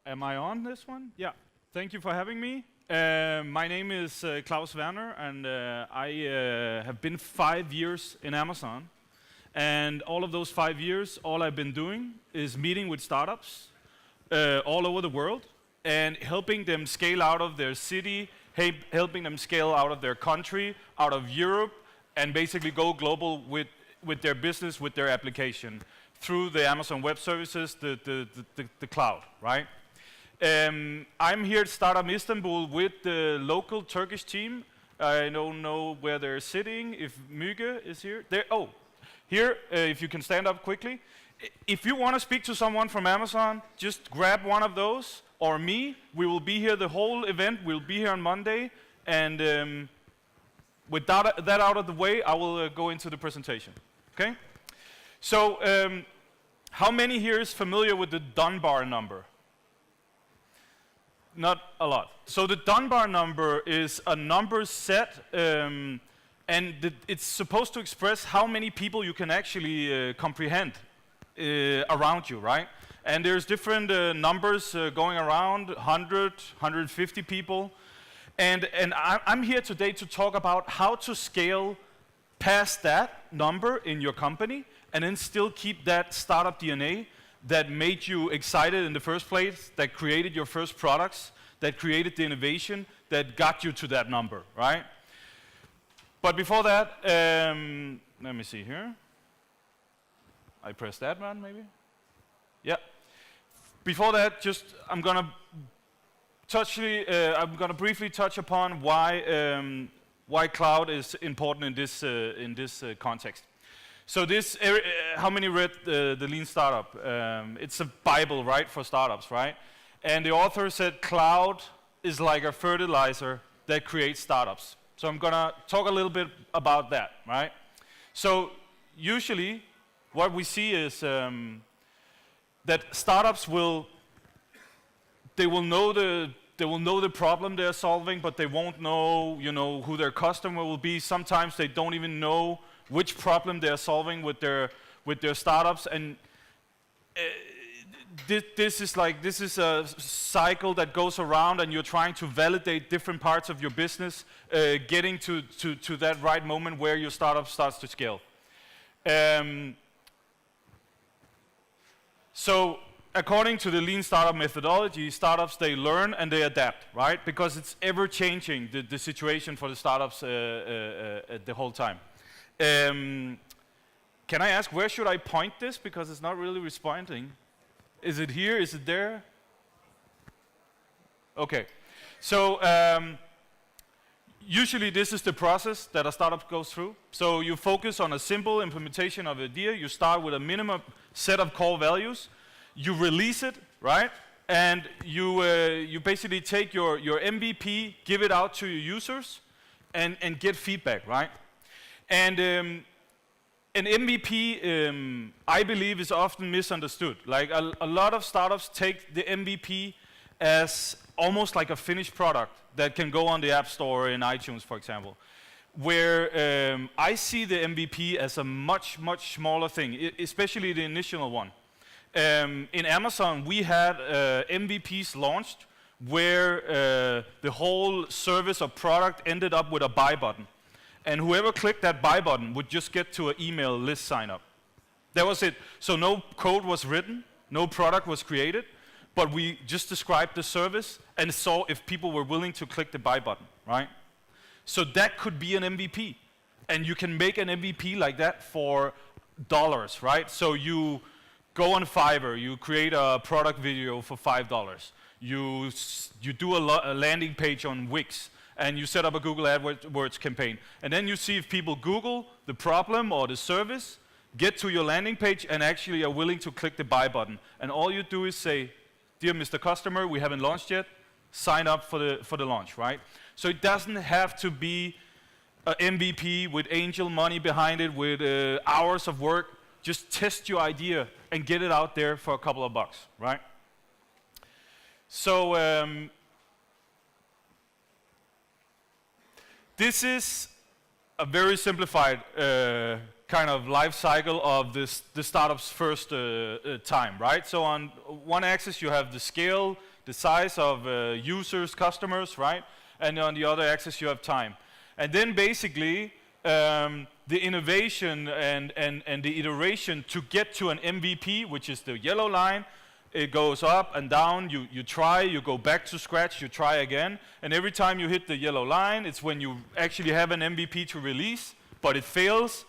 Am I on this one? Yeah. Thank you for having me. My name is Claus Werner, and I have been 5 years in Amazon. And all of those 5 years, all I've been doing is meeting with startups all over the world and helping them scale out of their city, helping them scale out of their country, out of Europe, and basically go global with their business, with their application through the Amazon Web Services, the cloud, right? I'm here at Startup Istanbul with the local Turkish team. I don't know where they're sitting, if Müge is here. Here, if you can stand up quickly. If you want to speak to someone from Amazon, just grab one of those, or me. We will be here the whole event. We'll be here on Monday. And with that out of the way, I will go into the presentation. Okay? So, how many here is familiar with the Dunbar number? Not a lot. So the Dunbar number is a number set, and it's supposed to express how many people you can actually comprehend around you, right? And there's different numbers going around, 100, 150 people. And I'm here today to talk about how to scale past that number in your company and then still keep that startup DNA that made you excited in the first place, that created your first products, that created the innovation, that got you to that number, right? But before that, let me see here. I press that one, maybe? Yeah. Before that, I'm gonna briefly touch upon why cloud is important in this context. So how many read the Lean Startup? It's a Bible, right, for startups, right? And the author said cloud is like a fertilizer that creates startups. So I'm gonna talk a little bit about that, right? So usually what we see is that startups will know the problem they're solving, but they won't know, who their customer will be. Sometimes they don't even know which problem they're solving with their startups, and this is a cycle that goes around, and you're trying to validate different parts of your business, getting to that right moment where your startup starts to scale. So according to the Lean Startup methodology, startups, they learn and they adapt, right? Because it's ever changing, the situation for the startups the whole time. Can I ask, where should I point this? Because it's not really responding. Is it here? Is it there? Okay. So usually this is the process that a startup goes through. So you focus on a simple implementation of an idea. You start with a minimum set of core values. You release it, right? And you basically take your MVP, give it out to your users, and get feedback, right? And an MVP, I believe, is often misunderstood. Like a lot of startups take the MVP as almost like a finished product that can go on the App Store in iTunes, for example. Where I see the MVP as a much, much smaller thing, especially the initial one. In Amazon, we had MVPs launched where the whole service or product ended up with a buy button. And whoever clicked that buy button would just get to an email list sign up. That was it. So no code was written, no product was created, but we just described the service and saw if people were willing to click the buy button, right? So that could be an MVP. And you can make an MVP like that for dollars, right? So you go on Fiverr, you create a product video for $5. You do a landing page on Wix, and you set up a Google AdWords campaign. And then you see if people Google the problem or the service, get to your landing page, and actually are willing to click the buy button. And all you do is say, dear Mr. Customer, we haven't launched yet, sign up for the launch, right? So it doesn't have to be an MVP with angel money behind it, with hours of work. Just test your idea and get it out there for a couple of bucks, right? So this is a very simplified kind of life cycle of the startup's first time, right? So on one axis you have the scale, the size of users, customers, right? And on the other axis you have time. And then basically the innovation and the iteration to get to an MVP, which is the yellow line, it goes up and down, you try, you go back to scratch, you try again, and every time you hit the yellow line, it's when you actually have an MVP to release, but it fails,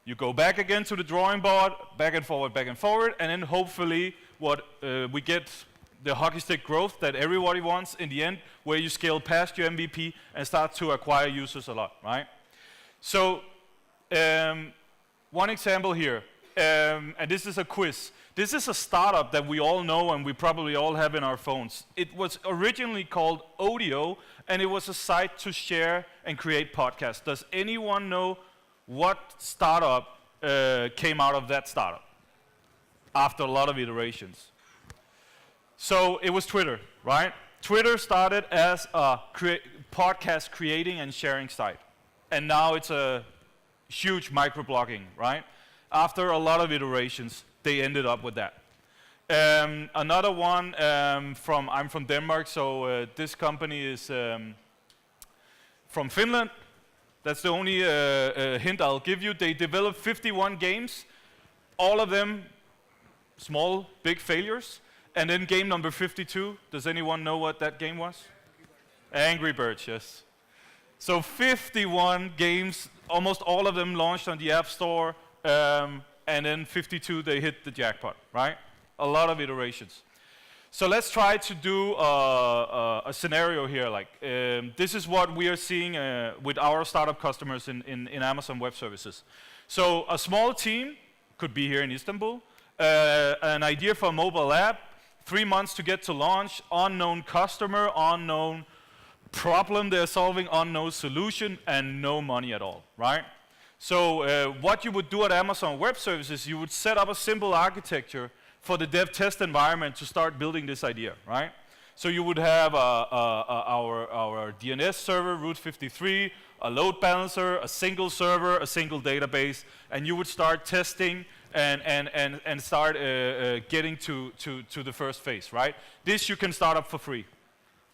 you go back again to the drawing board, back and forward, and then hopefully we get the hockey stick growth that everybody wants in the end, where you scale past your MVP and start to acquire users a lot, right? So, one example here, and this is a quiz. This is a startup that we all know and we probably all have in our phones. It was originally called Odeo, and it was a site to share and create podcasts. Does anyone know what startup came out of that startup after a lot of iterations? So it was Twitter, right? Twitter started as a podcast creating and sharing site, and now it's a huge microblogging, right? After a lot of iterations, they ended up with that. Another one, I'm from Denmark, so this company is from Finland. That's the only hint I'll give you. They developed 51 games, all of them small, big failures. And then game number 52, does anyone know what that game was? Angry Birds, yes. So 51 games, almost all of them launched on the App Store, and then 52, they hit the jackpot, right? A lot of iterations. So let's try to do a scenario here. Like this is what we are seeing with our startup customers in Amazon Web Services. So a small team, could be here in Istanbul, an idea for a mobile app, 3 months to get to launch, unknown customer, unknown problem they're solving, unknown solution, and no money at all, right? So what you would do at Amazon Web Services, you would set up a simple architecture for the dev test environment to start building this idea, right? So you would have our DNS server, Route 53, a load balancer, a single server, a single database, and you would start testing and start getting to the first phase, right? This you can start up for free.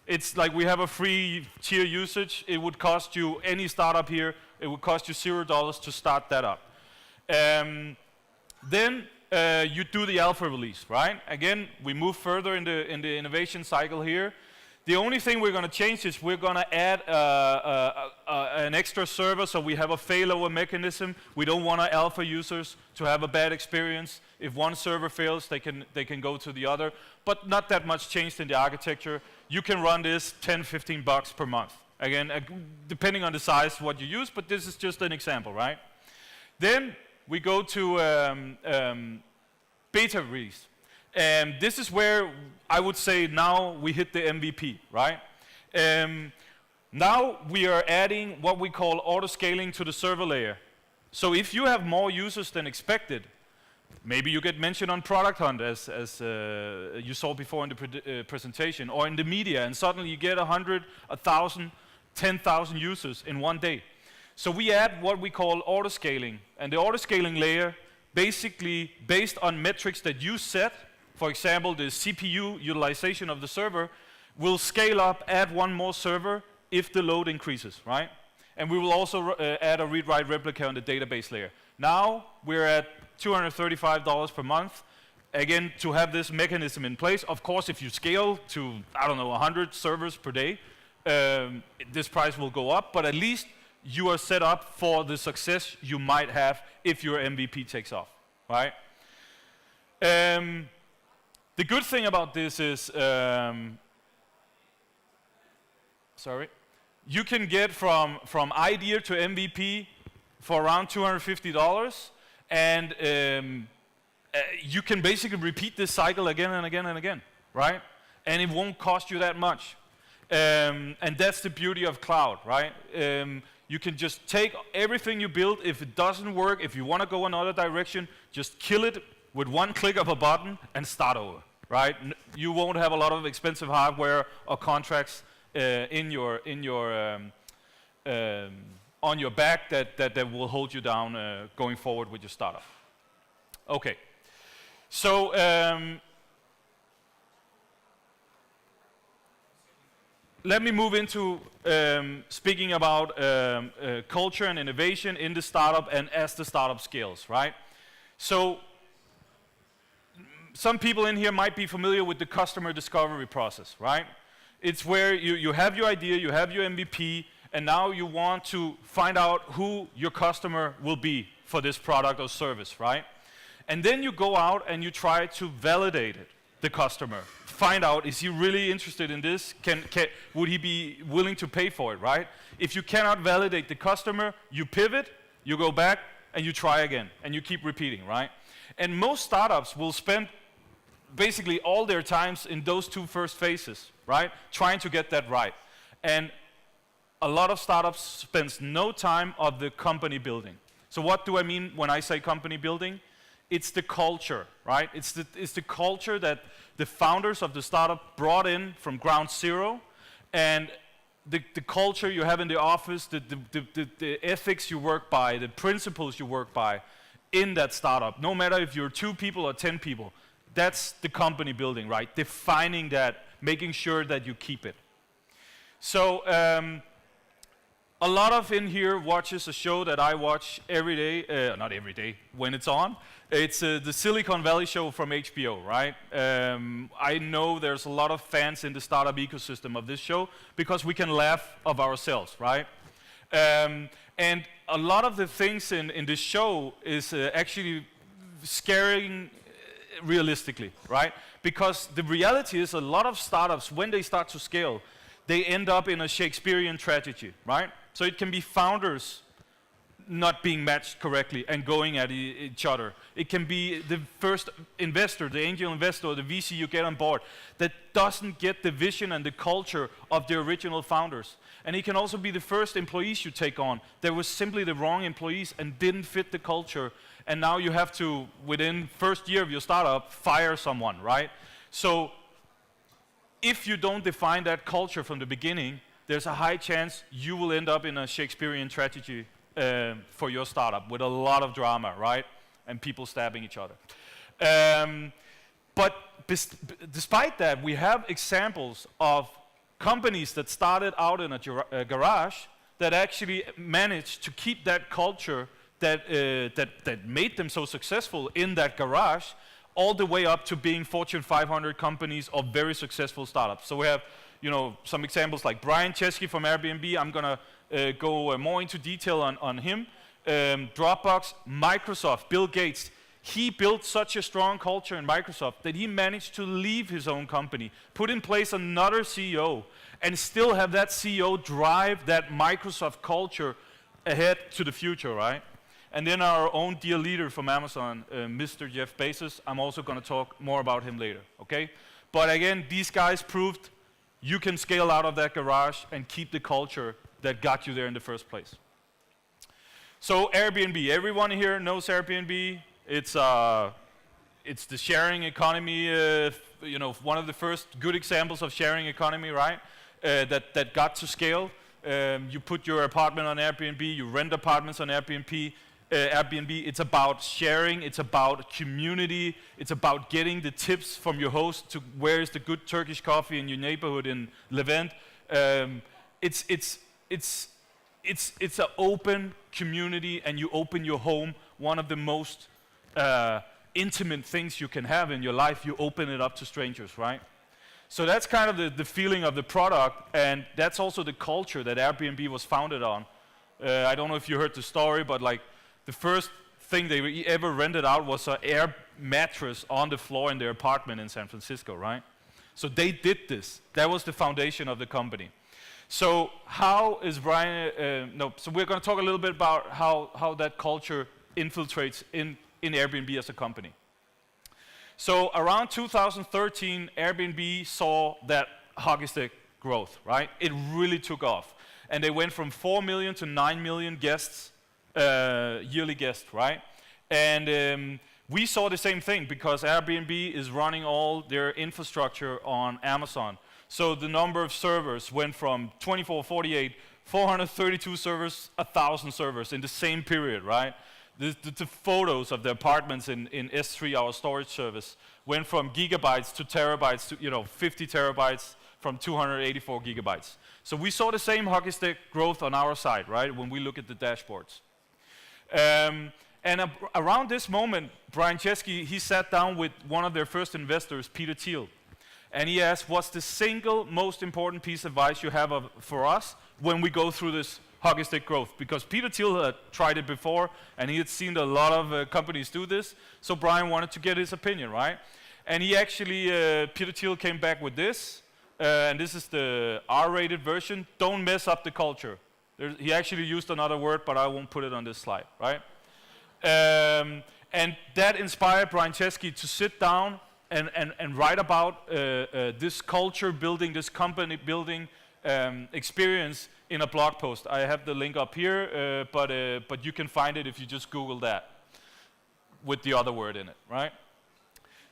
It's like we have a free tier usage. It would cost you, any startup here, it would cost you $0 to start that up. Then you do the alpha release, right? Again, we move further in the innovation cycle here. The only thing we're going to change is we're going to add an extra server, so we have a failover mechanism. We don't want our alpha users to have a bad experience. If one server fails, they can go to the other. But not that much changed in the architecture. You can run this $10-15 per month. Again, depending on the size of what you use, but this is just an example, right? Then we go to beta release. And this is where I would say now we hit the MVP, right? Now we are adding what we call auto-scaling to the server layer. So if you have more users than expected, maybe you get mentioned on Product Hunt as you saw before in the presentation, or in the media, and suddenly you get 100, 1,000, 10,000 users in one day. So we add what we call auto-scaling, and the auto-scaling layer, basically based on metrics that you set, for example, the CPU utilization of the server, will scale up, add one more server if the load increases, right? And we will also add a read-write replica on the database layer. Now we're at $235 per month. Again, to have this mechanism in place, of course, if you scale to, I don't know, 100 servers per day, this price will go up, but at least you are set up for the success you might have if your MVP takes off, right? The good thing about this is, you can get from idea to MVP for around $250, and you can basically repeat this cycle again and again and again, right? And it won't cost you that much. And that's the beauty of cloud, right? You can just take everything you build. If it doesn't work, if you want to go another direction, just kill it with one click of a button and start over, right? You won't have a lot of expensive hardware or contracts on your back that will hold you down going forward with your startup. Okay, so let me move into speaking about culture and innovation in the startup and as the startup scales, right? So some people in here might be familiar with the customer discovery process, right? It's where you have your idea, you have your MVP, and now you want to find out who your customer will be for this product or service, right? And then you go out and you try to validate it, the customer. Find out, is he really interested in this? Would he be willing to pay for it, right? If you cannot validate the customer, you pivot, you go back, and you try again, and you keep repeating, right? And most startups will spend basically all their times in those two first phases, right? Trying to get that right. And a lot of startups spends no time of the company building. So what do I mean when I say company building? It's the culture, right? It's the culture that the founders of the startup brought in from ground zero, and the culture you have in the office, the ethics you work by, the principles you work by in that startup, no matter if you're 2 people or 10 people, that's the company building, right? Defining that, making sure that you keep it. So a lot of in here watches a show that I watch every day, not every day, when it's on. It's the Silicon Valley show from HBO, right? I know there's a lot of fans in the startup ecosystem of this show because we can laugh of ourselves, right? And a lot of the things in this show is actually scaring realistically, right? Because the reality is a lot of startups, when they start to scale, they end up in a Shakespearean tragedy, right? So it can be founders not being matched correctly and going at each other. It can be the first investor, the angel investor, or the VC you get on board that doesn't get the vision and the culture of the original founders. And it can also be the first employees you take on. There was simply the wrong employees and didn't fit the culture. And now you have to, within first year of your startup, fire someone, right? So if you don't define that culture from the beginning, there's a high chance you will end up in a Shakespearean tragedy for your startup with a lot of drama, right? And people stabbing each other. But despite that, we have examples of companies that started out in a garage that actually managed to keep that culture that made them so successful in that garage, all the way up to being Fortune 500 companies or very successful startups. So we have, some examples like Brian Chesky from Airbnb. I'm gonna go more into detail on him. Dropbox, Microsoft, Bill Gates. He built such a strong culture in Microsoft that he managed to leave his own company, put in place another CEO, and still have that CEO drive that Microsoft culture ahead to the future, right? And then our own dear leader from Amazon, Mr. Jeff Bezos. I'm also going to talk more about him later, okay? But again, these guys proved you can scale out of that garage and keep the culture that got you there in the first place. So Airbnb, everyone here knows Airbnb. It's the sharing economy, one of the first good examples of sharing economy, right? That got to scale. You put your apartment on Airbnb, you rent apartments on Airbnb. It's about sharing, it's about community, it's about getting the tips from your host to where is the good Turkish coffee in your neighborhood in Levant. It's an open community, and you open your home. One of the most intimate things you can have in your life, you open it up to strangers, right? So that's kind of the feeling of the product, and that's also the culture that Airbnb was founded on. I don't know if you heard the story, but like the first thing they ever rented out was an air mattress on the floor in their apartment in San Francisco, right? So they did this. That was the foundation of the company. So how is Brian, so we're going to talk a little bit about how that culture infiltrates in Airbnb as a company. So around 2013, Airbnb saw that hockey stick growth, right? It really took off. And they went from 4 million to 9 million guests, yearly guests, right? And we saw the same thing because Airbnb is running all their infrastructure on Amazon. So the number of servers went from 24, 48, 432 servers, 1,000 servers in the same period, right? The photos of the apartments in S3, our storage service, went from gigabytes to terabytes to 50 terabytes from 284 gigabytes. So we saw the same hockey stick growth on our side, right, when we look at the dashboards. Around this moment, Brian Chesky, he sat down with one of their first investors, Peter Thiel, and he asked, what's the single most important piece of advice you have for us when we go through this hockey stick growth? Because Peter Thiel had tried it before, and he had seen a lot of companies do this, so Brian wanted to get his opinion, right? And he actually, Peter Thiel came back with this, and this is the R-rated version, don't mess up the culture. He actually used another word, but I won't put it on this slide, right? And that inspired Brian Chesky to sit down and write about this culture building, this company building experience in a blog post. I have the link up here, but you can find it if you just Google that with the other word in it, right?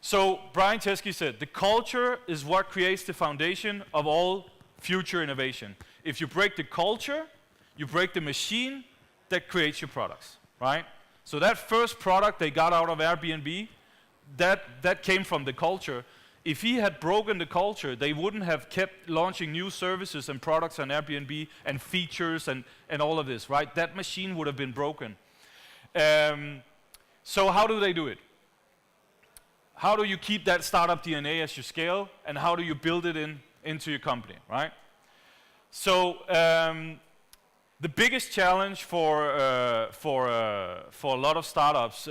So Brian Chesky said, the culture is what creates the foundation of all future innovation. If you break the culture, you break the machine that creates your products, right? So that first product they got out of Airbnb, that came from the culture. If he had broken the culture, they wouldn't have kept launching new services and products on Airbnb and features and all of this, right? That machine would have been broken. So how do they do it? How do you keep that startup DNA as you scale, and how do you build it into your company, right? So the biggest challenge for a lot of startups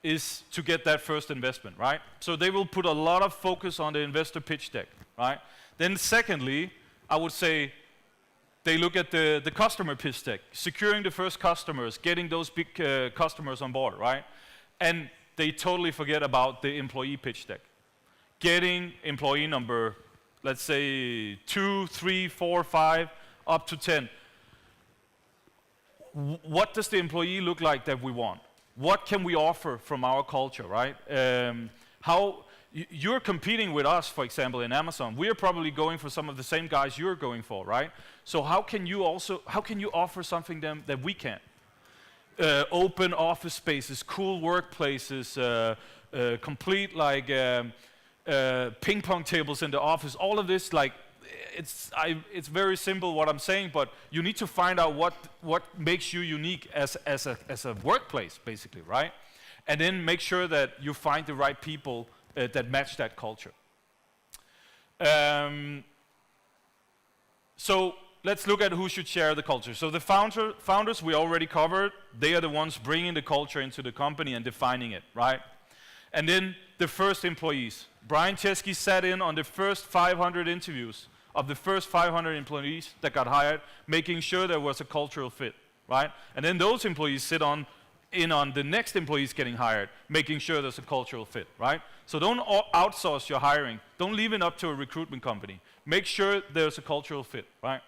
is to get that first investment, right? So they will put a lot of focus on the investor pitch deck, right? Then secondly, I would say they look at the customer pitch deck, securing the first customers, getting those big customers on board, right? And they totally forget about the employee pitch deck. Getting employee number, let's say 2, 3, 4, 5, up to 10. What does the employee look like that we want? What can we offer from our culture, right? You're competing with us, for example, in Amazon. We're probably going for some of the same guys you're going for, right? So how can you offer something that we can't? Open office spaces, cool workplaces, complete like ping pong tables in the office. All of this, like, it's very simple what I'm saying, but you need to find out what makes you unique as a workplace, basically, right? And then make sure that you find the right people that match that culture. So let's look at who should share the culture. So the founders we already covered. They are the ones bringing the culture into the company and defining it, right? And then the first employees. Brian Chesky sat in on the first 500 interviews of the first 500 employees that got hired, making sure there was a cultural fit, right? And then those employees sit in on the next employees getting hired, making sure there's a cultural fit, right? So don't outsource your hiring. Don't leave it up to a recruitment company. Make sure there's a cultural fit, right?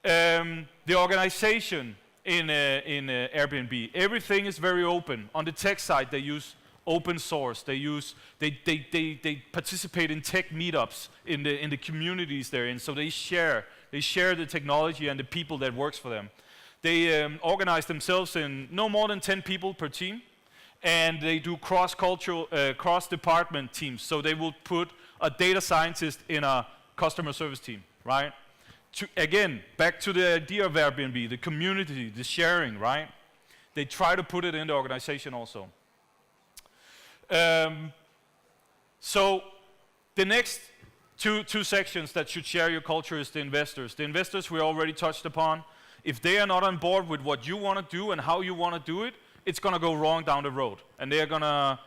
The organization in Airbnb, everything is very open. On the tech side, they use open source. They participate in tech meetups in the communities they're in. So they share the technology and the people that works for them. They organize themselves in no more than 10 people per team, and they do cross-cultural, cross-department teams. So they will put a data scientist in a customer service team, right? Again, back to the idea of Airbnb, the community, the sharing, right? They try to put it in the organization also. So the next two sections that should share your culture is the investors. The investors we already touched upon. If they are not on board with what you want to do and how you want to do it, it's going to go wrong down the road. And they're going to,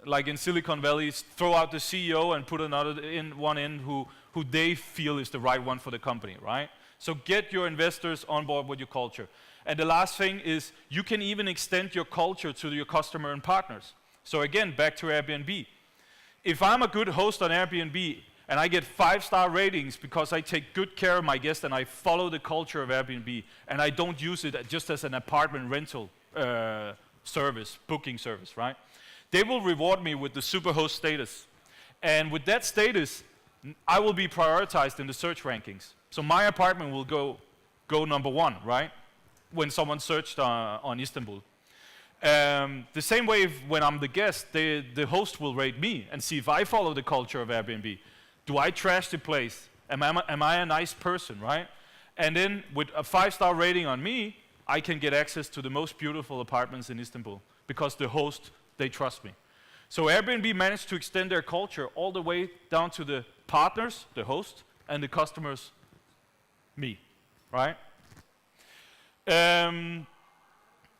like in Silicon Valley, throw out the CEO and put one in who they feel is the right one for the company, right? So get your investors on board with your culture. And the last thing is you can even extend your culture to your customer and partners. So again, back to Airbnb. If I'm a good host on Airbnb and I get 5-star ratings because I take good care of my guests and I follow the culture of Airbnb and I don't use it just as an apartment rental service, booking service, right? They will reward me with the superhost status. And with that status, I will be prioritized in the search rankings. So my apartment will go number 1, right? When someone searched on Istanbul. The same way when I'm the guest, the host will rate me and see if I follow the culture of Airbnb. Do I trash the place? Am I a nice person, right? And then with a 5-star rating on me, I can get access to the most beautiful apartments in Istanbul because the host, they trust me. So Airbnb managed to extend their culture all the way down to the partners, the host, and the customers, me, right?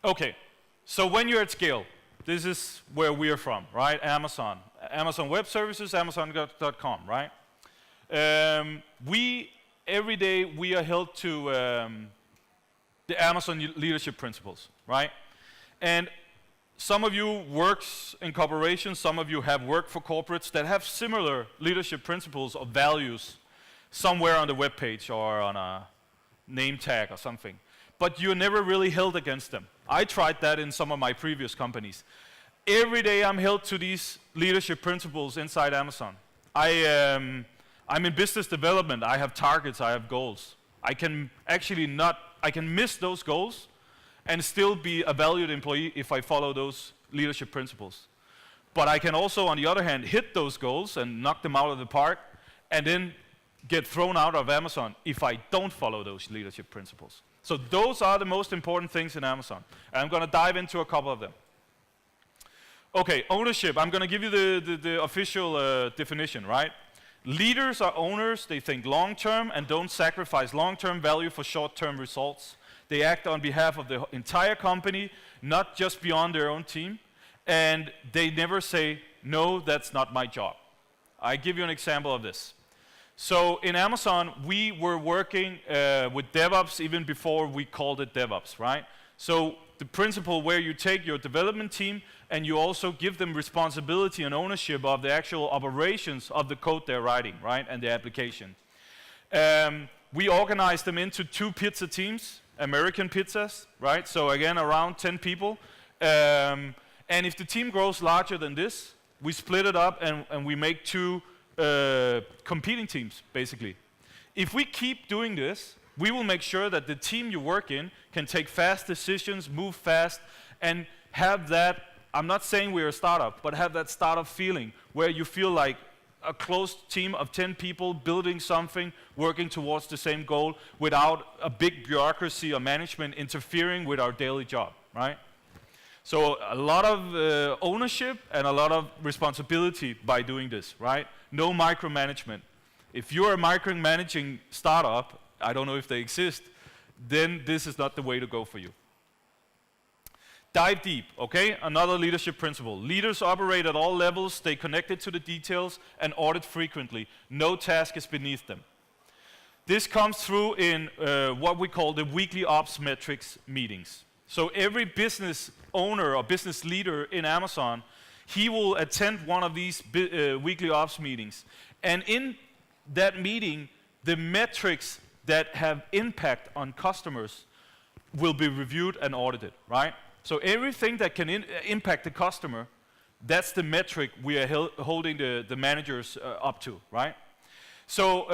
Okay, so when you're at scale, this is where we are from, right? Amazon Web Services, Amazon.com, right? Every day we are held to the Amazon leadership principles, right? And some of you works in corporations, some of you have worked for corporates that have similar leadership principles or values somewhere on the web page or on a name tag or something. But you're never really held against them. I tried that in some of my previous companies. Every day I'm held to these leadership principles inside Amazon. I'm in business development. I have targets, I have goals. I can miss those goals and still be a valued employee if I follow those leadership principles. But I can also, on the other hand, hit those goals and knock them out of the park and then get thrown out of Amazon if I don't follow those leadership principles. So those are the most important things in Amazon. And I'm going to dive into a couple of them. Okay, ownership. I'm going to give you the official definition, right? Leaders are owners. They think long-term and don't sacrifice long-term value for short-term results. They act on behalf of the entire company, not just beyond their own team. And they never say, no, that's not my job. I give you an example of this. So in Amazon, we were working with DevOps even before we called it DevOps, right? So the principle where you take your development team and you also give them responsibility and ownership of the actual operations of the code they're writing, right, and the application. We organized them into 2 pizza teams, American pizzas, right? So again, around 10 people. And if the team grows larger than this, we split it up and we make 2 competing teams, basically. If we keep doing this, we will make sure that the team you work in can take fast decisions, move fast, and have that, I'm not saying we're a startup, but have that startup feeling where you feel like a close team of 10 people building something, working towards the same goal without a big bureaucracy or management interfering with our daily job, right? So a lot of ownership and a lot of responsibility by doing this, right? No micromanagement. If you're a micromanaging startup, I don't know if they exist, then this is not the way to go for you. Dive deep, okay? Another leadership principle. Leaders operate at all levels, stay connected to the details, and audit frequently. No task is beneath them. This comes through in what we call the weekly ops metrics meetings. So every business owner or business leader in Amazon, he will attend one of these weekly ops meetings. And in that meeting, the metrics that have impact on customers will be reviewed and audited, right? So everything that can impact the customer, that's the metric we are holding the managers up to, right? So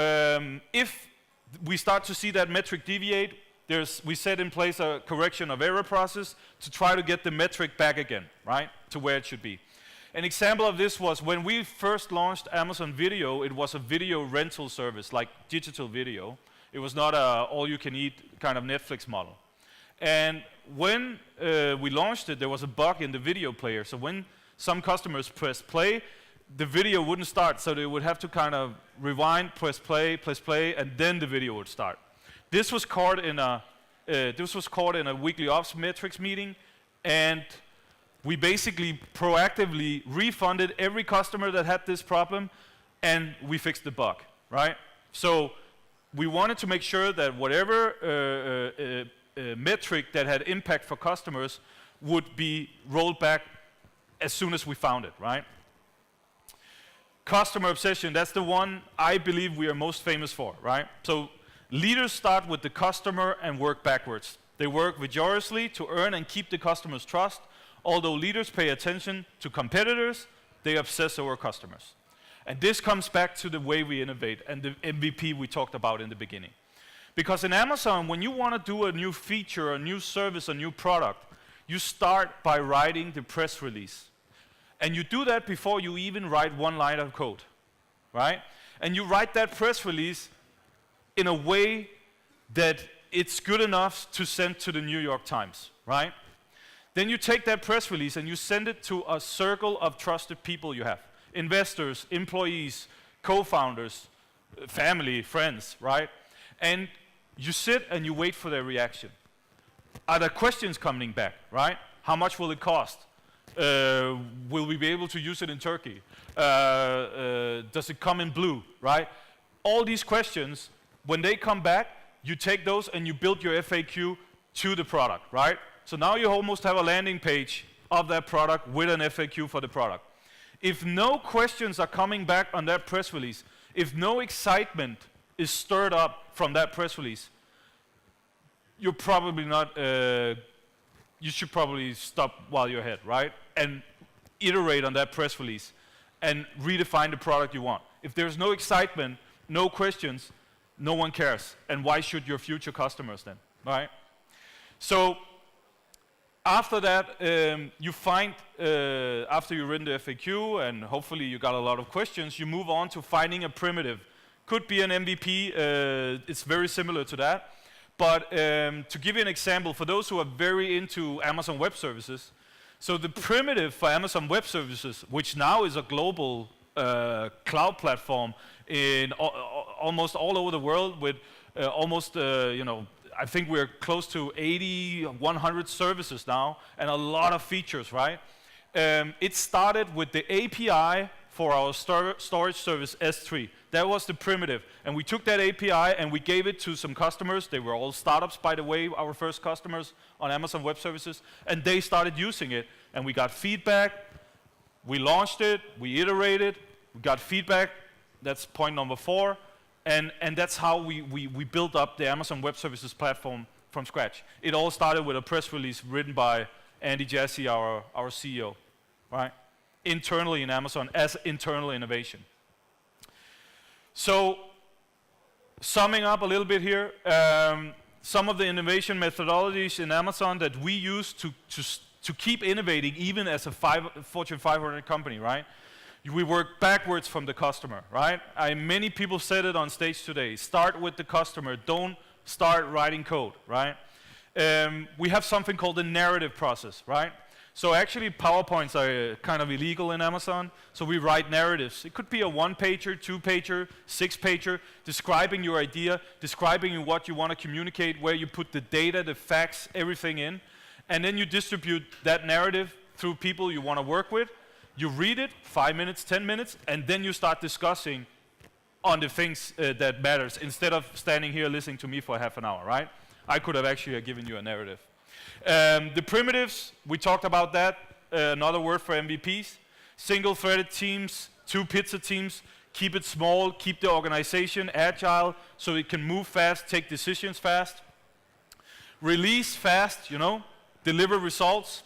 if we start to see that metric deviate, we set in place a correction of error process to try to get the metric back again, right, to where it should be. An example of this was when we first launched Amazon Video, it was a video rental service, like digital video. It was not a all-you-can-eat kind of Netflix model. And when we launched it, there was a bug in the video player. So when some customers pressed play, the video wouldn't start. So they would have to kind of rewind, press play, and then the video would start. This was caught in a weekly ops metrics meeting, and we basically proactively refunded every customer that had this problem, and we fixed the bug, right? So we wanted to make sure that whatever metric that had impact for customers would be rolled back as soon as we found it, right? Customer obsession, that's the one I believe we are most famous for, right? So leaders start with the customer and work backwards. They work vigorously to earn and keep the customer's trust. Although leaders pay attention to competitors, they obsess over customers. And this comes back to the way we innovate and the MVP we talked about in the beginning. Because in Amazon, when you want to do a new feature, a new service, a new product, you start by writing the press release. And you do that before you even write one line of code, right? and you write that press release in a way that it's good enough to send to the New York Times, right? Then you take that press release and you send it to a circle of trusted people you have. Investors, employees, co-founders, family, friends, right? And you sit and you wait for their reaction. Are there questions coming back, right? How much will it cost? Will we be able to use it in Turkey? Does it come in blue, right? All these questions, when they come back, you take those and you build your FAQ to the product, right? So now you almost have a landing page of that product with an FAQ for the product. If no questions are coming back on that press release, if no excitement is stirred up from that press release, you're probably not, you should probably stop while you're ahead, right? And iterate on that press release and redefine the product you want. If there's no excitement, no questions, no one cares. And why should your future customers then, right? So after that, you find, after you've written the FAQ and hopefully you got a lot of questions, you move on to finding a primitive. Could be an MVP, it's very similar to that. But to give you an example, for those who are very into Amazon Web Services, so the primitive for Amazon Web Services, which now is a global cloud platform in almost all over the world with almost, you know, I think we're close to 80, 100 services now, and a lot of features, right? It started with the API for our storage service S3. That was the primitive. And we took that API and we gave it to some customers. They were all startups, by the way, our first customers on Amazon Web Services. And they started using it. And we got feedback. We launched it. We iterated. We got feedback. That's point number 4. And that's how we built up the Amazon Web Services platform from scratch. It all started with a press release written by Andy Jassy, our CEO, right? Internally in Amazon as internal innovation. So, summing up a little bit here, some of the innovation methodologies in Amazon that we use to keep innovating even as a Fortune 500 company, right? We work backwards from the customer, right? Many people said it on stage today. Start with the customer. Don't start writing code, right? We have something called the narrative process, right? So actually, PowerPoints are kind of illegal in Amazon, so we write narratives. It could be a 1-pager, 2-pager, 6-pager, describing your idea, describing what you want to communicate, where you put the data, the facts, everything in, and then you distribute that narrative through people you want to work with. You read it, 5 minutes, 10 minutes, and then you start discussing on the things that matters, instead of standing here listening to me for half an hour, right? I could have actually given you a narrative. The primitives, we talked about that, another word for MVPs. Single-threaded teams, 2 pizza teams, keep it small, keep the organization agile so it can move fast, take decisions fast. Release fast, you know, deliver results,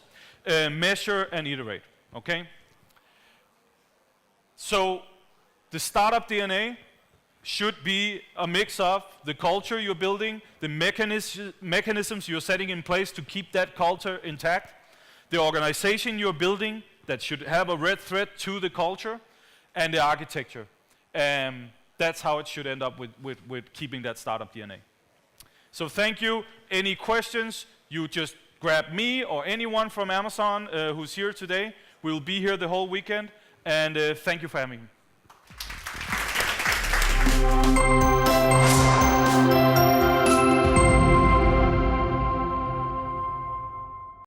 measure and iterate, okay? So the startup DNA should be a mix of the culture you're building, the mechanisms you're setting in place to keep that culture intact, the organization you're building that should have a red thread to the culture, and the architecture. That's how it should end up with keeping that startup DNA. So thank you. Any questions, you just grab me or anyone from Amazon who's here today. We'll be here the whole weekend, and thank you for having me.